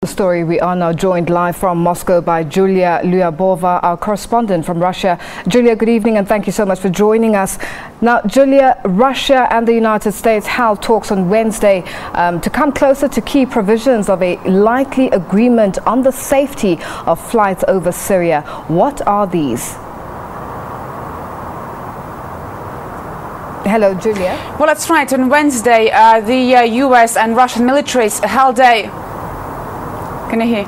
Story. We are now joined live from Moscow by Julia Lyubova, our correspondent from Russia. Julia, good evening and thank you so much for joining us. Now, Julia, Russia and the United States held talks on Wednesday to come closer to key provisions of a likely agreement on the safety of flights over Syria. What are these? Hello, Julia. Well, that's right. On Wednesday, the US and Russian militaries held a... Can you hear?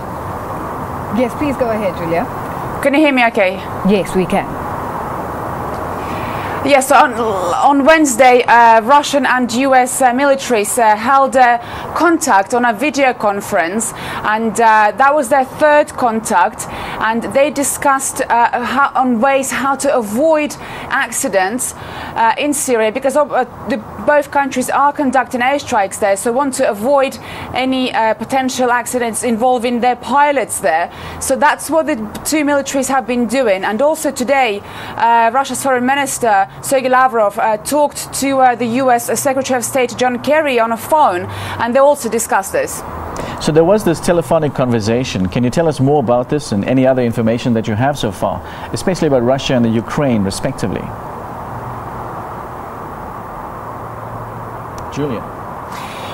Yes, please go ahead, Julia. Can you hear me okay? Yes, we can. Yes, so on Wednesday, Russian and US militaries held contact on a video conference, and that was their third contact, and they discussed on ways how to avoid accidents in Syria, because both countries are conducting airstrikes there, so want to avoid any potential accidents involving their pilots there. So that's what the two militaries have been doing. And also today, Russia's foreign minister Sergei Lavrov talked to the US Secretary of State John Kerry on a phone, and they also discussed this. So there was this telephonic conversation. Can you tell us more about this and any other information that you have so far, especially about Russia and the Ukraine, respectively? Julia.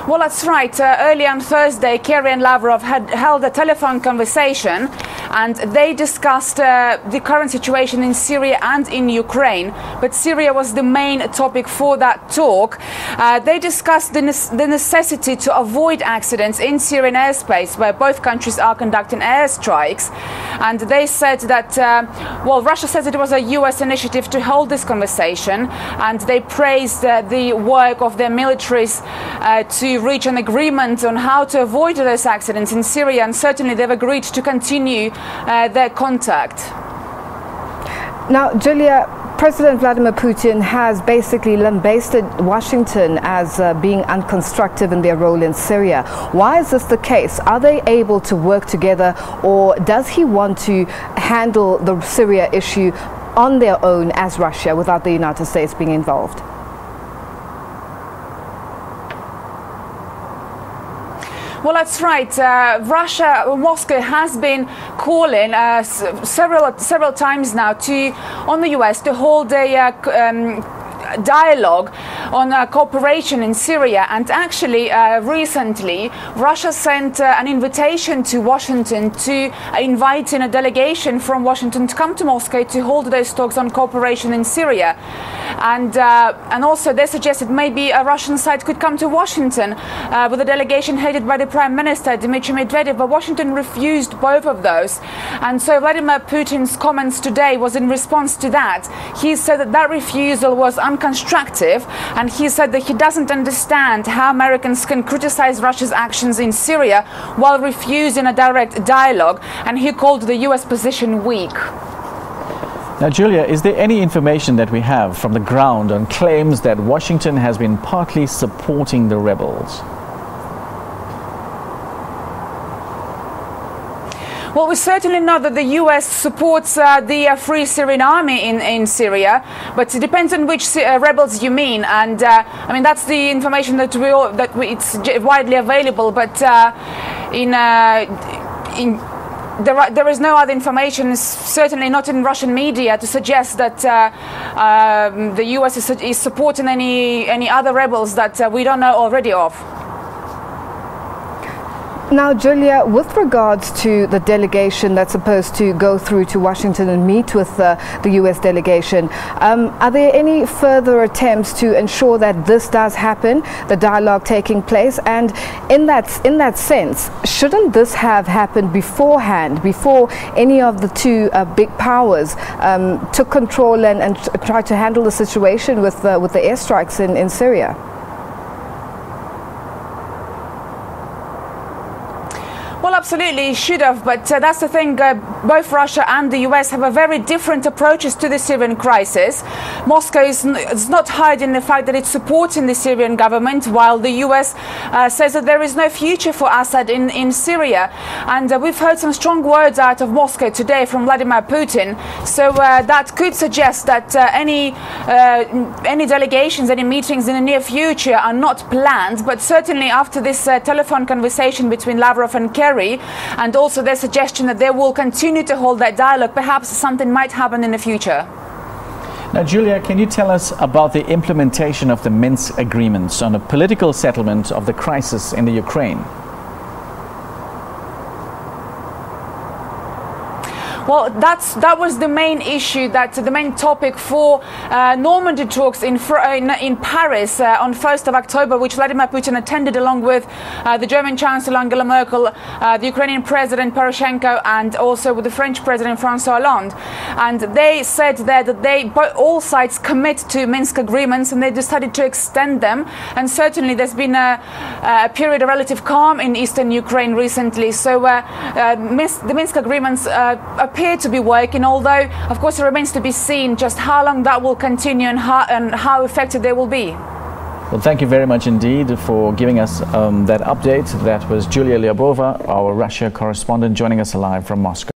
Well, that's right. Early on Thursday, Kerry and Lavrov had held a telephone conversation, and they discussed the current situation in Syria and in Ukraine. But Syria was the main topic for that talk. They discussed the necessity to avoid accidents in Syrian airspace, where both countries are conducting airstrikes. And they said that, well, Russia says it was a US initiative to hold this conversation, and they praised the work of their militaries to reach an agreement on how to avoid those accidents in Syria, and certainly they've agreed to continue their contact. Now, Julia, President Vladimir Putin has basically lambasted Washington as being unconstructive in their role in Syria. Why is this the case? Are they able to work together, or does he want to handle the Syria issue on their own as Russia without the United States being involved? Well, that's right. Moscow has been calling several times now on the US to hold a dialogue on cooperation in Syria, and actually recently Russia sent an invitation to Washington to invite in a delegation from Washington to come to Moscow to hold those talks on cooperation in Syria, and also they suggested maybe a Russian side could come to Washington with a delegation headed by the Prime Minister Dmitry Medvedev, but Washington refused both of those. And so Vladimir Putin's comments today was in response to that. He said that that refusal was unconstructive, and he said that he doesn't understand how Americans can criticize Russia's actions in Syria while refusing a direct dialogue, and he called the US position weak. Now, Julia, is there any information that we have from the ground on claims that Washington has been partly supporting the rebels? Well, we certainly know that the US supports the Free Syrian Army in Syria, but it depends on which rebels you mean. And I mean, that's the information that it's widely available. But there is no other information, certainly not in Russian media, to suggest that the US is supporting any other rebels that we don't know already of. Now, Julia, with regards to the delegation that's supposed to go through to Washington and meet with the U.S. delegation, are there any further attempts to ensure that this does happen, the dialogue taking place? And in that sense, shouldn't this have happened beforehand, before any of the two big powers took control and tried to handle the situation with the airstrikes in Syria? Well, absolutely, should have, but that's the thing. Both Russia and the US have a very different approaches to the Syrian crisis. Moscow is not hiding the fact that it's supporting the Syrian government, while the US says that there is no future for Assad in Syria. And we've heard some strong words out of Moscow today from Vladimir Putin. So that could suggest that any delegations, any meetings in the near future are not planned. But certainly after this telephone conversation between Lavrov and Kerry, scary, and also their suggestion that they will continue to hold that dialogue. Perhaps something might happen in the future. Now, Julia, can you tell us about the implementation of the Minsk agreements on a political settlement of the crisis in the Ukraine? Well, that was the main issue, the main topic for Normandy talks in Paris on 1st of October, which Vladimir Putin attended along with the German Chancellor Angela Merkel, the Ukrainian President Poroshenko, and also with the French President François Hollande. And they said there that all sides commit to Minsk agreements, and they decided to extend them. And certainly there's been a period of relative calm in eastern Ukraine recently. So the Minsk agreements appear to be working, although of course it remains to be seen just how long that will continue and how effective they will be. Well, thank you very much indeed for giving us that update. That was Julia Lyubova, our Russia correspondent, joining us live from Moscow.